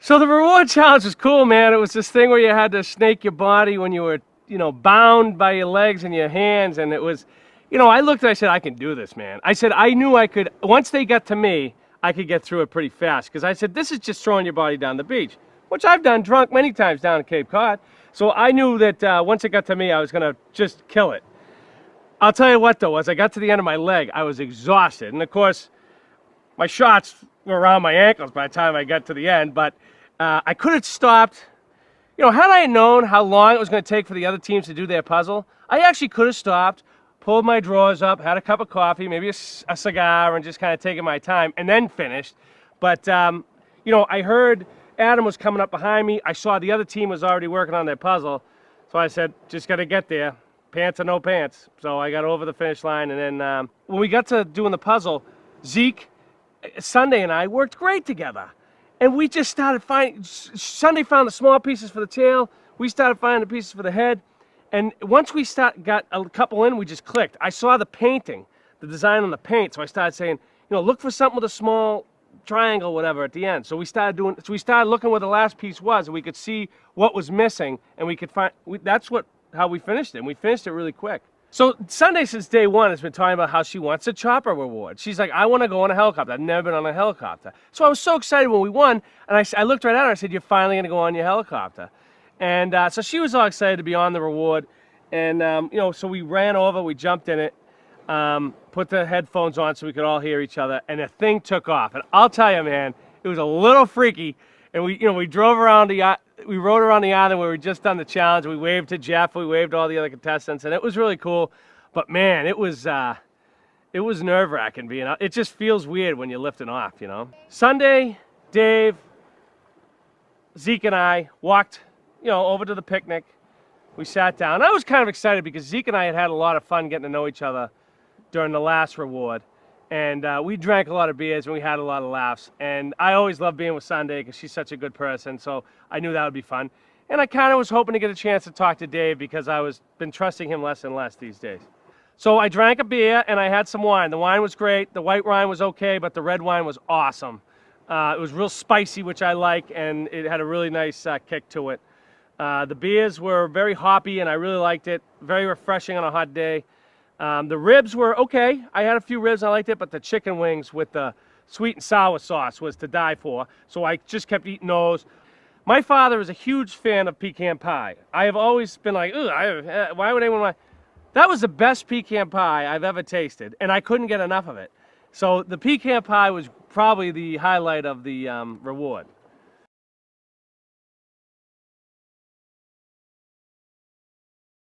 So the reward challenge was cool, man. It was this thing where you had to snake your body when you were, bound by your legs and your hands. And it was, I looked and I said, I can do this, man. I said, I knew I could, once they got to me, I could get through it pretty fast. Because I said, this is just throwing your body down the beach, which I've done drunk many times down at Cape Cod. So I knew that once it got to me, I was going to just kill it. I'll tell you what, though, as I got to the end of my leg, I was exhausted. And of course, my shots were around my ankles by the time I got to the end, but I could have stopped. Had I known how long it was going to take for the other teams to do their puzzle, I actually could have stopped, pulled my drawers up, had a cup of coffee, maybe a cigar, and just kind of taken my time, and then finished. But, I heard Adam was coming up behind me. I saw the other team was already working on their puzzle, so I said, just got to get there, pants or no pants. So I got over the finish line, and then when we got to doing the puzzle, Zeke, Sunday, and I worked great together. And we just started finding, Sunday found the small pieces for the tail. We started finding the pieces for the head. And once we got a couple in, we just clicked. I saw the painting, the design on the paint. So I started saying, look for something with a small triangle, whatever, at the end. So we started looking where the last piece was, and we could see what was missing, and we could find, that's how we finished it. And we finished it really quick. So Sunday since day one has been talking about how she wants a chopper reward. She's like, I want to go on a helicopter. I've never been on a helicopter. So I was so excited when we won, and I looked right at her and I said, you're finally going to go on your helicopter. And so she was all excited to be on the reward. And, so we ran over, we jumped in it, put the headphones on so we could all hear each other, and the thing took off. And I'll tell you, man, it was a little freaky. And we drove around we rode around the island where we just done the challenge. We waved to Jeff, we waved all the other contestants, and it was really cool. But man, it was nerve-wracking being out. It just feels weird when you're lifting off, Sunday, Dave, Zeke, and I walked, over to the picnic. We sat down. I was kind of excited because Zeke and I had a lot of fun getting to know each other during the last reward. And we drank a lot of beers and we had a lot of laughs. And I always love being with Sunday because she's such a good person. So I knew that would be fun. And I kind of was hoping to get a chance to talk to Dave because I was been trusting him less and less these days. So I drank a beer and I had some wine. The wine was great. The white wine was okay, but the red wine was awesome. It was real spicy, which I like, and it had a really nice kick to it. The beers were very hoppy and I really liked it. Very refreshing on a hot day. The ribs were okay. I had a few ribs, I liked it, but the chicken wings with the sweet and sour sauce was to die for. So I just kept eating those. My father is a huge fan of pecan pie. I have always been like, why would anyone want? That was the best pecan pie I've ever tasted, and I couldn't get enough of it. So the pecan pie was probably the highlight of the reward.